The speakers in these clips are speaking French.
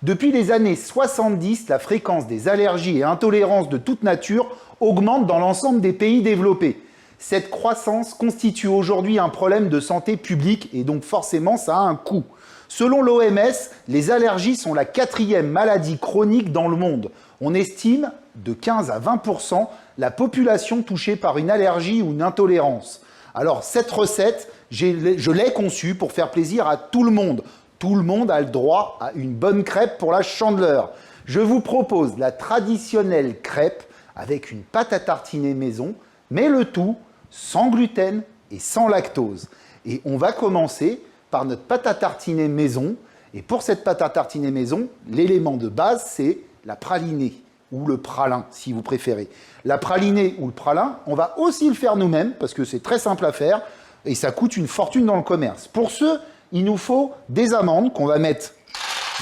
Depuis les années 70, la fréquence des allergies et intolérances de toute nature augmente dans l'ensemble des pays développés. Cette croissance constitue aujourd'hui un problème de santé publique et donc forcément ça a un coût. Selon l'OMS, les allergies sont la 4e maladie chronique dans le monde. On estime de 15 à 20% la population touchée par une allergie ou une intolérance. Alors cette recette, je l'ai conçue pour faire plaisir à tout le monde. Tout le monde a le droit à une bonne crêpe pour la Chandeleur. Je vous propose la traditionnelle crêpe avec une pâte à tartiner maison, mais le tout sans gluten et sans lactose. Et on va commencer par notre pâte à tartiner maison. Et pour cette pâte à tartiner maison, l'élément de base, c'est la pralinée ou le pralin, si vous préférez. La pralinée ou le pralin, on va aussi le faire nous-mêmes, parce que c'est très simple à faire, et ça coûte une fortune dans le commerce. Pour ce, il nous faut des amandes qu'on va mettre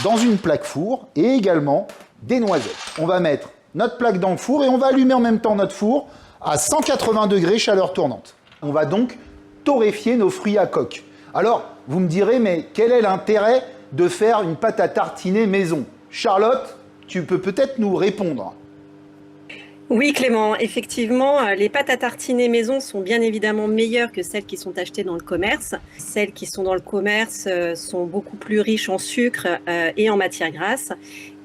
dans une plaque four, et également des noisettes. On va mettre notre plaque dans le four, et on va allumer en même temps notre four à 180 degrés chaleur tournante. On va donc torréfier nos fruits à coque. Alors, vous me direz, mais quel est l'intérêt de faire une pâte à tartiner maison? Charlotte, tu peux peut-être nous répondre. Oui Clément, effectivement, les pâtes à tartiner maison sont bien évidemment meilleures que celles qui sont achetées dans le commerce. Celles qui sont dans le commerce sont beaucoup plus riches en sucre et en matières grasses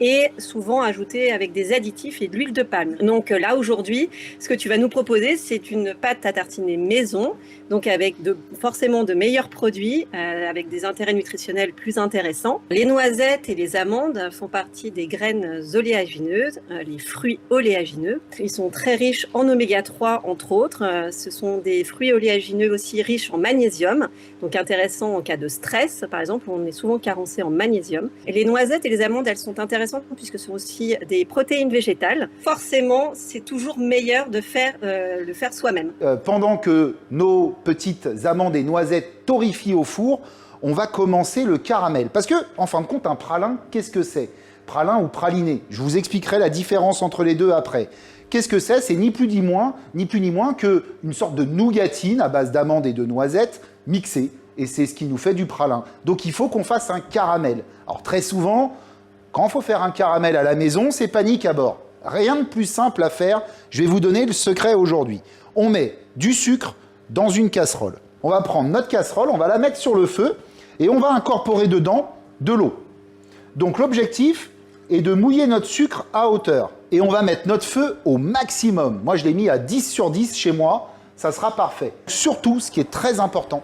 et souvent ajoutées avec des additifs et de l'huile de palme. Donc là aujourd'hui, ce que tu vas nous proposer, c'est une pâte à tartiner maison, donc avec forcément de meilleurs produits, avec des intérêts nutritionnels plus intéressants. Les noisettes et les amandes font partie des graines oléagineuses, les fruits oléagineux. Ils sont très riches en oméga 3 entre autres. Ce sont des fruits oléagineux aussi riches en magnésium, donc intéressant en cas de stress. Par exemple, on est souvent carencé en magnésium. Et les noisettes et les amandes, elles sont intéressantes puisque ce sont aussi des protéines végétales. Forcément, c'est toujours meilleur de le faire soi-même. Pendant que nos petites amandes et noisettes torréfient au four, on va commencer le caramel. Parce que, en fin de compte, un pralin, qu'est-ce que c'est? Pralin ou praliné? Je vous expliquerai la différence entre les deux après. Qu'est-ce que c'est? C'est ni plus ni moins qu'une sorte de nougatine à base d'amandes et de noisettes mixées. Et c'est ce qui nous fait du pralin. Donc il faut qu'on fasse un caramel. Alors très souvent, quand il faut faire un caramel à la maison, c'est panique à bord. Rien de plus simple à faire. Je vais vous donner le secret aujourd'hui. On met du sucre dans une casserole. On va prendre notre casserole, on va la mettre sur le feu et on va incorporer dedans de l'eau. Donc l'objectif est de mouiller notre sucre à hauteur. Et on va mettre notre feu au maximum. Moi, je l'ai mis à 10 sur 10 chez moi. Ça sera parfait. Surtout, ce qui est très important,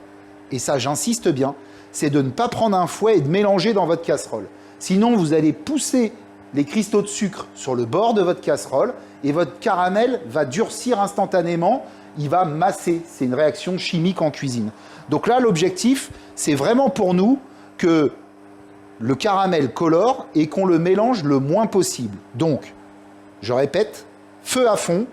et ça j'insiste bien, c'est de ne pas prendre un fouet et de mélanger dans votre casserole. Sinon, vous allez pousser les cristaux de sucre sur le bord de votre casserole et votre caramel va durcir instantanément. Il va masser. C'est une réaction chimique en cuisine. Donc là, l'objectif, c'est vraiment pour nous que le caramel colore et qu'on le mélange le moins possible. Donc, je répète, feu à fond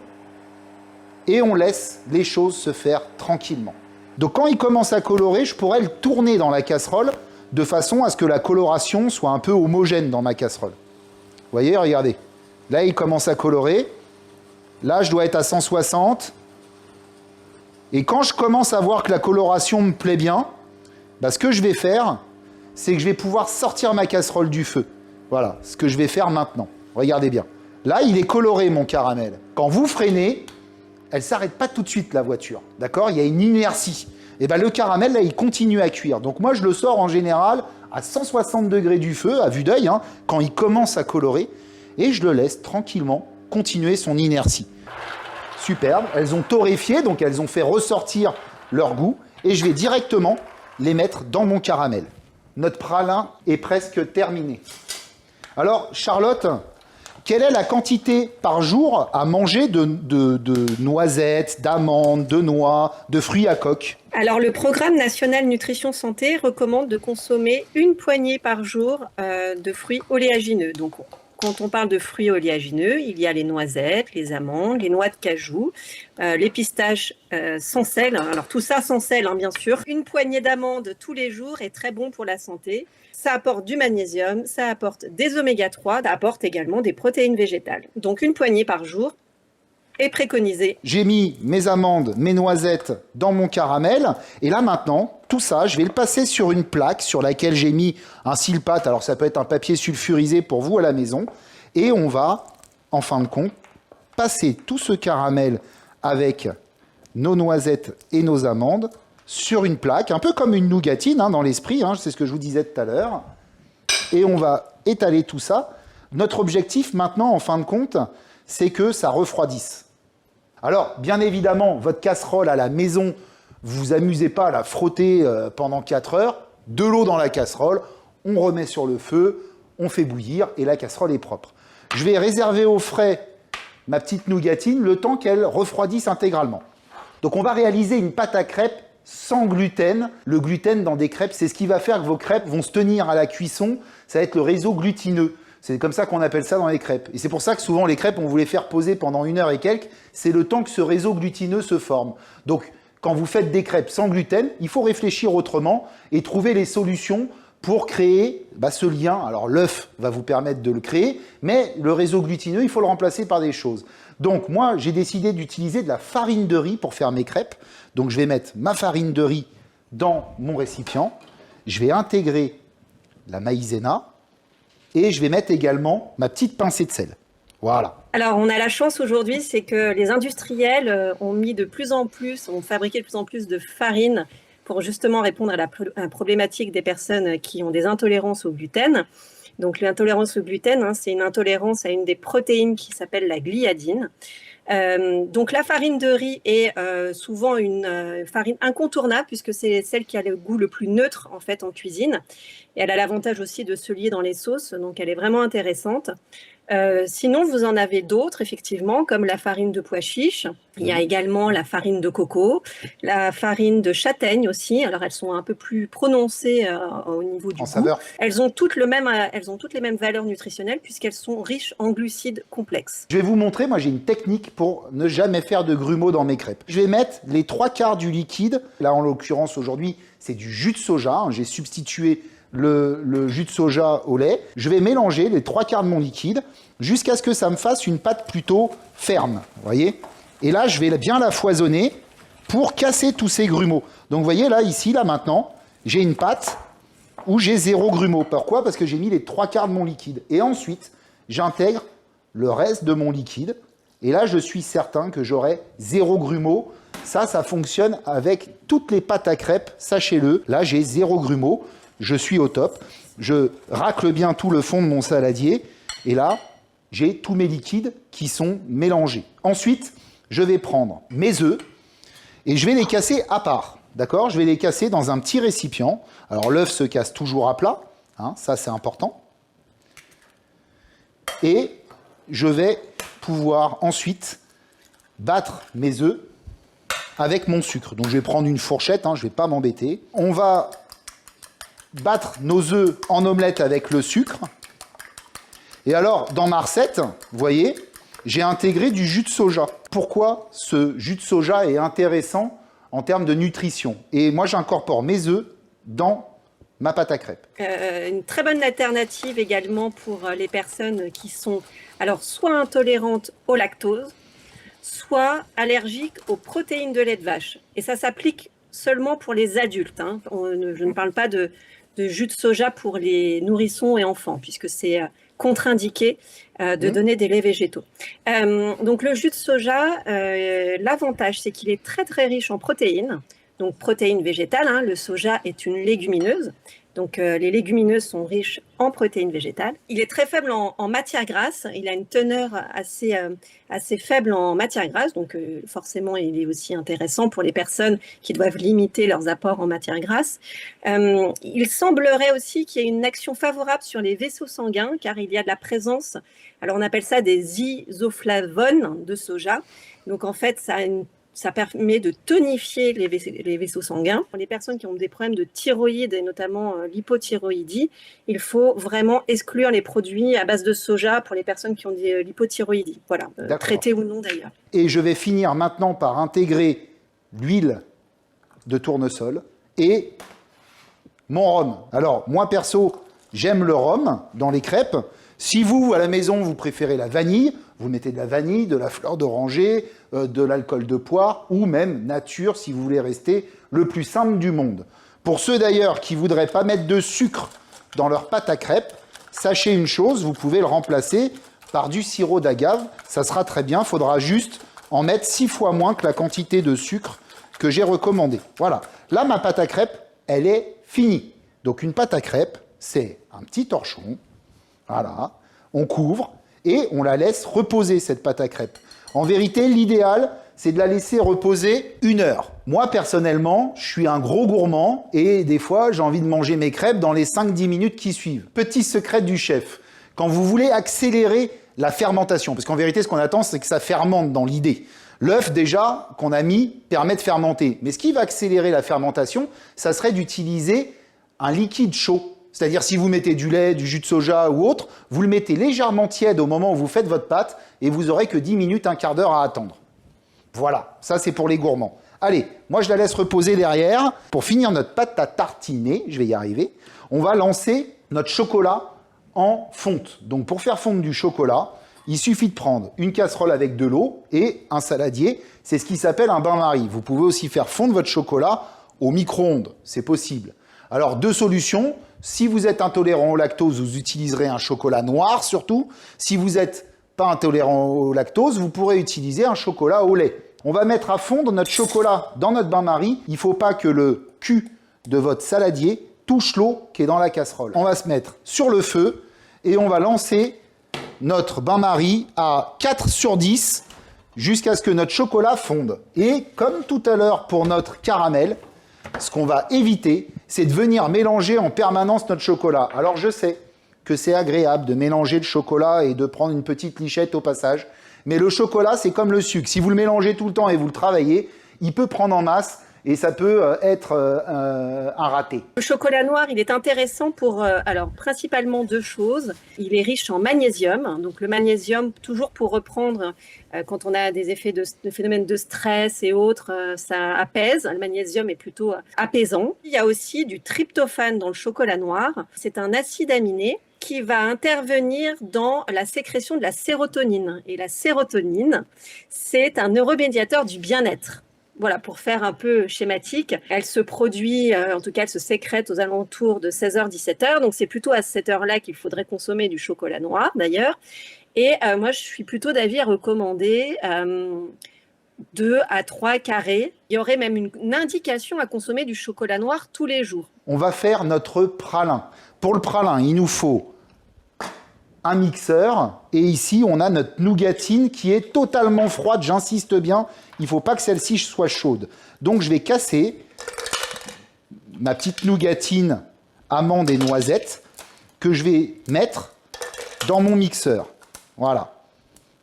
et on laisse les choses se faire tranquillement. Donc quand il commence à colorer, je pourrais le tourner dans la casserole de façon à ce que la coloration soit un peu homogène dans ma casserole. Vous voyez, regardez. Là, il commence à colorer. Là, je dois être à 160. Et quand je commence à voir que la coloration me plaît bien, ce que je vais faire, c'est que je vais pouvoir sortir ma casserole du feu. Voilà, ce que je vais faire maintenant. Regardez bien. Là, il est coloré, mon caramel. Quand vous freinez, elle ne s'arrête pas tout de suite, la voiture. D'accord? Il y a une inertie. Et le caramel, là, il continue à cuire. Donc moi, je le sors en général à 160 degrés du feu, à vue d'œil, quand il commence à colorer. Et je le laisse tranquillement continuer son inertie. Superbe. Elles ont torréfié, donc elles ont fait ressortir leur goût. Et je vais directement les mettre dans mon caramel. Notre pralin est presque terminé. Alors, Charlotte, quelle est la quantité par jour à manger de noisettes, d'amandes, de noix, de fruits à coque? Alors, le Programme national nutrition santé recommande de consommer une poignée par jour de fruits oléagineux. Donc, quand on parle de fruits oléagineux, il y a les noisettes, les amandes, les noix de cajou, les pistaches sans sel. Alors tout ça sans sel, bien sûr. Une poignée d'amandes tous les jours est très bon pour la santé. Ça apporte du magnésium, ça apporte des oméga 3, ça apporte également des protéines végétales. Donc une poignée par jour est préconisée. J'ai mis mes amandes, mes noisettes dans mon caramel. Et là maintenant, tout ça, je vais le passer sur une plaque sur laquelle j'ai mis un cile-pâte. Alors ça peut être un papier sulfurisé pour vous à la maison. Et on va, en fin de compte, passer tout ce caramel avec nos noisettes et nos amandes sur une plaque, un peu comme une nougatine dans l'esprit, c'est ce que je vous disais tout à l'heure. Et on va étaler tout ça. Notre objectif maintenant, en fin de compte, c'est que ça refroidisse. Alors, bien évidemment, votre casserole à la maison, vous vous amusez pas à la frotter pendant 4 heures. De l'eau dans la casserole, on remet sur le feu, on fait bouillir et la casserole est propre. Je vais réserver au frais ma petite nougatine le temps qu'elle refroidisse intégralement. Donc on va réaliser une pâte à crêpes sans gluten. Le gluten dans des crêpes, c'est ce qui va faire que vos crêpes vont se tenir à la cuisson. Ça va être le réseau glutineux. C'est comme ça qu'on appelle ça dans les crêpes. Et c'est pour ça que souvent les crêpes, on vous les faire poser pendant 1 heure et quelques. C'est le temps que ce réseau glutineux se forme. Donc quand vous faites des crêpes sans gluten, il faut réfléchir autrement et trouver les solutions pour créer ce lien. Alors l'œuf va vous permettre de le créer, mais le réseau glutineux, il faut le remplacer par des choses. Donc moi, j'ai décidé d'utiliser de la farine de riz pour faire mes crêpes. Donc je vais mettre ma farine de riz dans mon récipient. Je vais intégrer la maïzena et je vais mettre également ma petite pincée de sel. Voilà. Alors, on a la chance aujourd'hui, c'est que les industriels ont fabriqué de plus en plus de farine pour justement répondre à la problématique des personnes qui ont des intolérances au gluten. Donc, l'intolérance au gluten, c'est une intolérance à une des protéines qui s'appelle la gliadine. Donc, la farine de riz est souvent une farine incontournable puisque c'est celle qui a le goût le plus neutre en fait en cuisine. Et elle a l'avantage aussi de se lier dans les sauces, donc elle est vraiment intéressante. Sinon, vous en avez d'autres, effectivement, comme la farine de pois chiche. Il y a également la farine de coco, la farine de châtaigne aussi. Alors, elles sont un peu plus prononcées au niveau du goût. Saveur. Elles ont toutes les mêmes valeurs nutritionnelles puisqu'elles sont riches en glucides complexes. Je vais vous montrer, moi j'ai une technique pour ne jamais faire de grumeaux dans mes crêpes. Je vais mettre les 3/4 du liquide. Là, en l'occurrence, aujourd'hui, c'est du jus de soja. J'ai substitué le jus de soja au lait. Je vais mélanger les 3/4 de mon liquide jusqu'à ce que ça me fasse une pâte plutôt ferme, vous voyez. Et là, je vais bien la foisonner pour casser tous ces grumeaux. Donc, vous voyez, là, ici, là, maintenant, j'ai une pâte où j'ai 0 grumeaux. Pourquoi? Parce que j'ai mis les 3/4 de mon liquide. Et ensuite, j'intègre le reste de mon liquide. Et là, je suis certain que j'aurai 0 grumeaux. Ça fonctionne avec toutes les pâtes à crêpes, sachez-le. Là, j'ai 0 grumeaux. Je suis au top. Je racle bien tout le fond de mon saladier. Et là, j'ai tous mes liquides qui sont mélangés. Ensuite, je vais prendre mes œufs et je vais les casser à part. D'accord? Je vais les casser dans un petit récipient. Alors, l'œuf se casse toujours à plat. Ça, c'est important. Et je vais pouvoir ensuite battre mes œufs avec mon sucre. Donc, je vais prendre une fourchette. Je ne vais pas m'embêter. On va battre nos œufs en omelette avec le sucre. Et alors, dans ma recette, vous voyez, j'ai intégré du jus de soja. Pourquoi ce jus de soja est intéressant en termes de nutrition? Et moi, j'incorpore mes œufs dans ma pâte à crêpes. Une très bonne alternative également pour les personnes qui sont soit intolérantes au lactose, soit allergiques aux protéines de lait de vache. Et ça s'applique seulement pour les adultes. Je ne parle pas de jus de soja pour les nourrissons et enfants, puisque c'est contre-indiqué de donner des laits végétaux. Donc le jus de soja, l'avantage, c'est qu'il est très très riche en protéines, donc protéines végétales. Le soja est une légumineuse, donc les légumineuses sont riches en protéines végétales. Il est très faible en matière grasse, il a une teneur assez faible en matière grasse, donc forcément il est aussi intéressant pour les personnes qui doivent limiter leurs apports en matière grasse. Il semblerait aussi qu'il y ait une action favorable sur les vaisseaux sanguins, car il y a de la présence, alors on appelle ça des isoflavones de soja, donc en fait ça permet de tonifier les vaisseaux sanguins. Pour les personnes qui ont des problèmes de thyroïde et notamment l'hypothyroïdie, il faut vraiment exclure les produits à base de soja pour les personnes qui ont de l'hypothyroïdie. Voilà, traité ou non d'ailleurs. Et je vais finir maintenant par intégrer l'huile de tournesol et mon rhum. Alors, moi perso, j'aime le rhum dans les crêpes. Si vous, à la maison, vous préférez la vanille, vous mettez de la vanille, de la fleur d'oranger, de l'alcool de poire ou même nature si vous voulez rester le plus simple du monde. Pour ceux d'ailleurs qui ne voudraient pas mettre de sucre dans leur pâte à crêpes, sachez une chose, vous pouvez le remplacer par du sirop d'agave. Ça sera très bien, il faudra juste en mettre 6 fois moins que la quantité de sucre que j'ai recommandé. Voilà, là ma pâte à crêpes, elle est finie. Donc une pâte à crêpes, c'est un petit torchon, voilà, on couvre et on la laisse reposer cette pâte à crêpes. En vérité, l'idéal, c'est de la laisser reposer 1 heure. Moi, personnellement, je suis un gros gourmand et des fois, j'ai envie de manger mes crêpes dans les 5-10 minutes qui suivent. Petit secret du chef, quand vous voulez accélérer la fermentation, parce qu'en vérité, ce qu'on attend, c'est que ça fermente dans l'idée. L'œuf, déjà, qu'on a mis, permet de fermenter. Mais ce qui va accélérer la fermentation, ça serait d'utiliser un liquide chaud. C'est-à-dire, si vous mettez du lait, du jus de soja ou autre, vous le mettez légèrement tiède au moment où vous faites votre pâte et vous n'aurez que 10 minutes, un quart d'heure à attendre. Voilà, ça c'est pour les gourmands. Allez, moi je la laisse reposer derrière. Pour finir notre pâte à tartiner, je vais y arriver, on va lancer notre chocolat en fonte. Donc pour faire fondre du chocolat, il suffit de prendre une casserole avec de l'eau et un saladier. C'est ce qui s'appelle un bain-marie. Vous pouvez aussi faire fondre votre chocolat au micro-ondes, c'est possible. Alors 2 solutions. Si vous êtes intolérant au lactose, vous utiliserez un chocolat noir surtout. Si vous n'êtes pas intolérant au lactose, vous pourrez utiliser un chocolat au lait. On va mettre à fondre notre chocolat dans notre bain-marie. Il ne faut pas que le cul de votre saladier touche l'eau qui est dans la casserole. On va se mettre sur le feu et on va lancer notre bain-marie à 4 sur 10 jusqu'à ce que notre chocolat fonde. Et comme tout à l'heure pour notre caramel, ce qu'on va éviter, c'est de venir mélanger en permanence notre chocolat. Alors je sais que c'est agréable de mélanger le chocolat et de prendre une petite lichette au passage, mais le chocolat, c'est comme le sucre. Si vous le mélangez tout le temps et vous le travaillez, il peut prendre en masse et ça peut être un raté. Le chocolat noir, il est intéressant pour, alors, principalement 2 choses. Il est riche en magnésium. Donc, le magnésium, toujours pour reprendre, quand on a des effets de phénomènes de stress et autres, ça apaise. Le magnésium est plutôt apaisant. Il y a aussi du tryptophane dans le chocolat noir. C'est un acide aminé qui va intervenir dans la sécrétion de la sérotonine. Et la sérotonine, c'est un neuromédiateur du bien-être. Voilà, pour faire un peu schématique, elle se produit, en tout cas elle se sécrète aux alentours de 16h-17h, donc c'est plutôt à cette heure-là qu'il faudrait consommer du chocolat noir d'ailleurs. Et moi je suis plutôt d'avis à recommander 2 à 3 carrés. Il y aurait même une indication à consommer du chocolat noir tous les jours. On va faire notre pralin. Pour le pralin, il nous faut un mixeur et ici on a notre nougatine qui est totalement froide, j'insiste bien, il ne faut pas que celle-ci soit chaude. Donc je vais casser ma petite nougatine amande et noisette que je vais mettre dans mon mixeur. Voilà.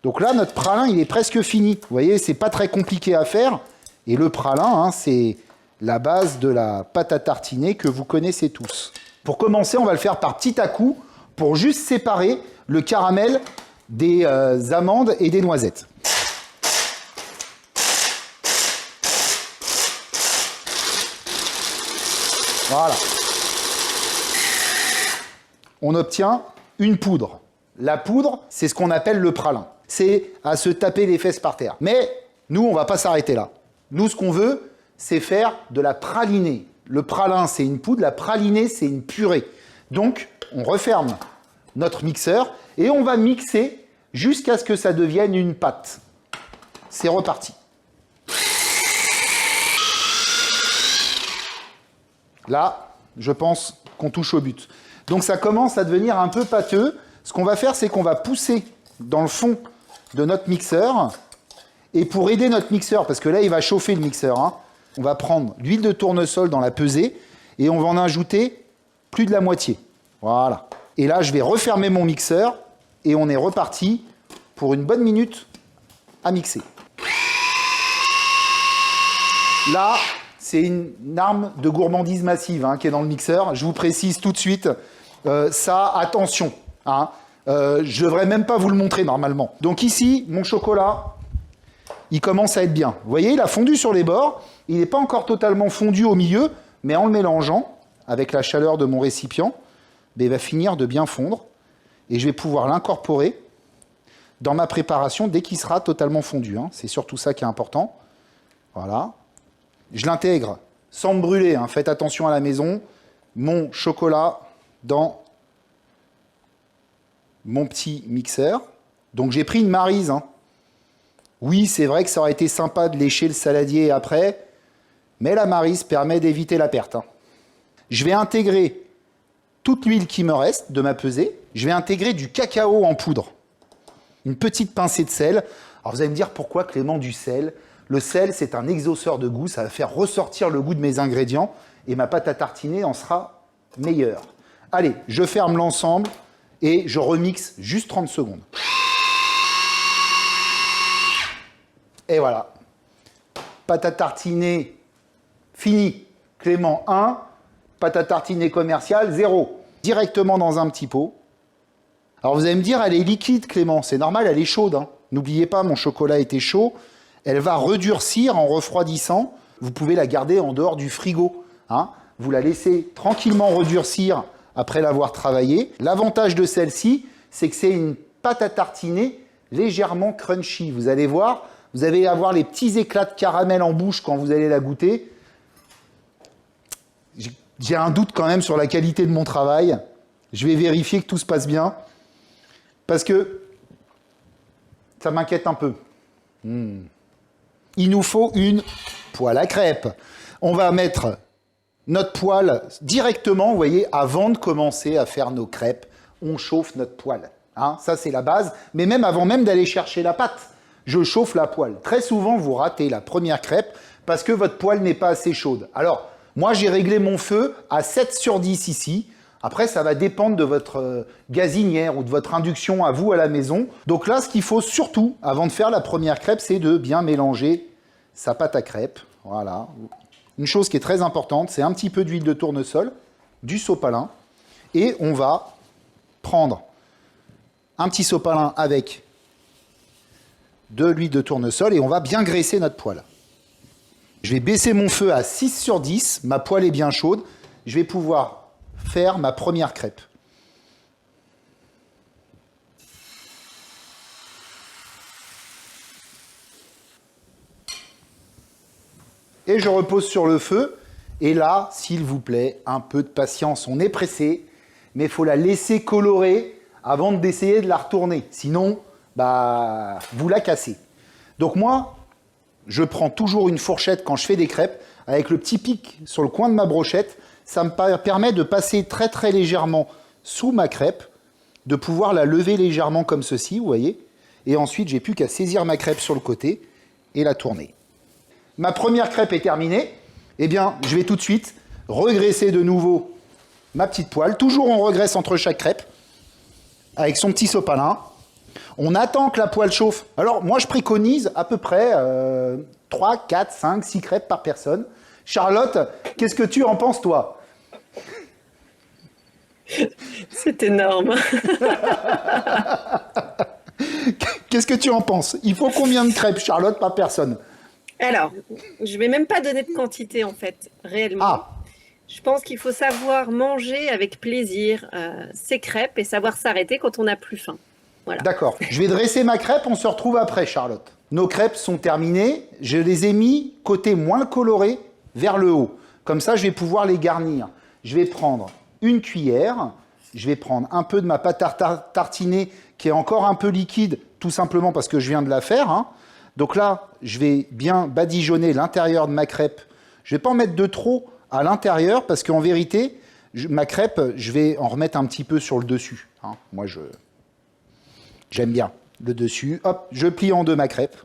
Donc là notre pralin il est presque fini. Vous voyez, c'est pas très compliqué à faire et le pralin hein, c'est la base de la pâte à tartiner que vous connaissez tous. Pour commencer, on va le faire par petits à-coups pour juste séparer le caramel des amandes et des noisettes. Voilà. On obtient une poudre. La poudre, c'est ce qu'on appelle le pralin. C'est à se taper les fesses par terre. Mais nous, on ne va pas s'arrêter là. Nous, ce qu'on veut, c'est faire de la pralinée. Le pralin, c'est une poudre. La pralinée, c'est une purée. Donc, on referme notre mixeur et on va mixer jusqu'à ce que ça devienne une pâte. C'est reparti. Là, je pense qu'on touche au but. Donc ça commence à devenir un peu pâteux. Ce qu'on va faire, c'est qu'on va pousser dans le fond de notre mixeur. Et pour aider notre mixeur, parce que là, il va chauffer le mixeur, hein, on va prendre l'huile de tournesol dans la pesée et on va en ajouter plus de la moitié. Voilà. Et là, je vais refermer mon mixeur et on est reparti pour une bonne minute à mixer. Là, c'est une arme de gourmandise massive hein, qui est dans le mixeur. Je vous précise tout de suite, ça, attention. Hein, je ne devrais même pas vous le montrer normalement. Donc ici, mon chocolat, il commence à être bien. Vous voyez, il a fondu sur les bords. Il n'est pas encore totalement fondu au milieu, mais en le mélangeant avec la chaleur de mon récipient, il va finir de bien fondre et je vais pouvoir l'incorporer dans ma préparation dès qu'il sera totalement fondu. Hein. C'est surtout ça qui est important. Voilà. Je l'intègre sans me brûler, hein, faites attention à la maison, mon chocolat dans mon petit mixeur. Donc j'ai pris une Maryse. Hein. Oui, c'est vrai que ça aurait été sympa de lécher le saladier après, mais la Maryse permet d'éviter la perte. Hein. Je vais intégrer toute l'huile qui me reste de ma pesée. Je vais intégrer du cacao en poudre. Une petite pincée de sel. Alors vous allez me dire pourquoi, Clément, du sel? Le sel, c'est un exauceur de goût. Ça va faire ressortir le goût de mes ingrédients et ma pâte à tartiner en sera meilleure. Allez, je ferme l'ensemble et je remixe juste 30 secondes. Et voilà. Pâte à tartiner fini. Clément 1. Pâte à tartiner commerciale 0. Directement dans un petit pot. Alors vous allez me dire, elle est liquide, Clément. C'est normal, elle est chaude. Hein. N'oubliez pas, mon chocolat était chaud. Elle va redurcir en refroidissant. Vous pouvez la garder en dehors du frigo. Hein. Vous la laissez tranquillement redurcir après l'avoir travaillée. L'avantage de celle-ci, c'est que c'est une pâte à tartiner légèrement crunchy. Vous allez voir, vous allez avoir les petits éclats de caramel en bouche quand vous allez la goûter. J'ai un doute quand même sur la qualité de mon travail. Je vais vérifier que tout se passe bien. Parce que ça m'inquiète un peu. Il nous faut une poêle à crêpes. On va mettre notre poêle directement, vous voyez, avant de commencer à faire nos crêpes. On chauffe notre poêle. Hein, ça, c'est la base. Mais même avant même d'aller chercher la pâte, je chauffe la poêle. Très souvent, vous ratez la première crêpe parce que votre poêle n'est pas assez chaude. Alors, moi, j'ai réglé mon feu à 7 sur 10 ici. Après, ça va dépendre de votre gazinière ou de votre induction à vous à la maison. Donc là, ce qu'il faut surtout, avant de faire la première crêpe, c'est de bien mélanger sa pâte à crêpes. Voilà. Une chose qui est très importante, c'est un petit peu d'huile de tournesol, du sopalin. Et on va prendre un petit sopalin avec de l'huile de tournesol et on va bien graisser notre poêle. Je vais baisser mon feu à 6 sur 10, ma poêle est bien chaude. Je vais pouvoir faire ma première crêpe. Et je repose sur le feu. Et là, s'il vous plaît, un peu de patience. On est pressé, mais il faut la laisser colorer avant d'essayer de la retourner. Sinon, vous la cassez. Donc moi, je prends toujours une fourchette quand je fais des crêpes, avec le petit pic sur le coin de ma brochette. Ça me permet de passer très très légèrement sous ma crêpe, de pouvoir la lever légèrement comme ceci, vous voyez. Et ensuite, j'ai plus qu'à saisir ma crêpe sur le côté et la tourner. Ma première crêpe est terminée. Eh bien, je vais tout de suite regraisser de nouveau ma petite poêle. Toujours on regraisse entre chaque crêpe, avec son petit sopalin. On attend que la poêle chauffe. Alors, moi, je préconise à peu près 3, 4, 5, 6 crêpes par personne. Charlotte, qu'est-ce que tu en penses, toi? C'est énorme. Qu'est-ce que tu en penses? Il faut combien de crêpes, Charlotte, par personne? Alors, je ne vais même pas donner de quantité, en fait, réellement. Ah. Je pense qu'il faut savoir manger avec plaisir ses crêpes et savoir s'arrêter quand on n'a plus faim. Voilà. D'accord. Je vais dresser ma crêpe, on se retrouve après, Charlotte. Nos crêpes sont terminées. Je les ai mis côté moins coloré vers le haut. Comme ça, je vais pouvoir les garnir. Je vais prendre une cuillère. Je vais prendre un peu de ma pâte à tartiner qui est encore un peu liquide, tout simplement parce que je viens de la faire. Hein. Donc là, je vais bien badigeonner l'intérieur de ma crêpe. Je ne vais pas en mettre de trop à l'intérieur parce qu'en vérité, ma crêpe, je vais en remettre un petit peu sur le dessus. Hein. Moi, j'aime bien le dessus. Hop, je plie en deux ma crêpe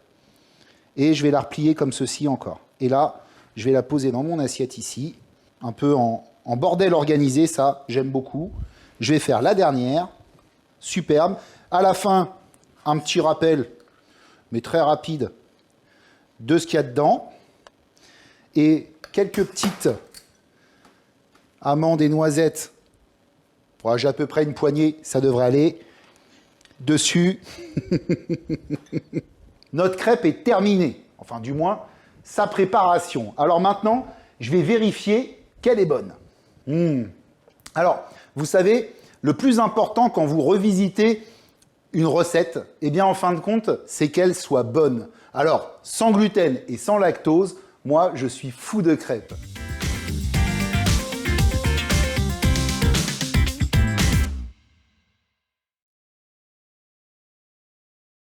et je vais la replier comme ceci encore. Et là, je vais la poser dans mon assiette ici, un peu en bordel organisé, ça, j'aime beaucoup. Je vais faire la dernière, superbe. À la fin, un petit rappel, mais très rapide, de ce qu'il y a dedans. Et quelques petites amandes et noisettes. Bon, j'ai à peu près une poignée, ça devrait aller. Dessus. Notre crêpe est terminée. Enfin, du moins, sa préparation. Alors maintenant, je vais vérifier qu'elle est bonne. Alors, vous savez, le plus important quand vous revisitez une recette, eh bien, en fin de compte, c'est qu'elle soit bonne. Alors, sans gluten et sans lactose, moi, je suis fou de crêpes.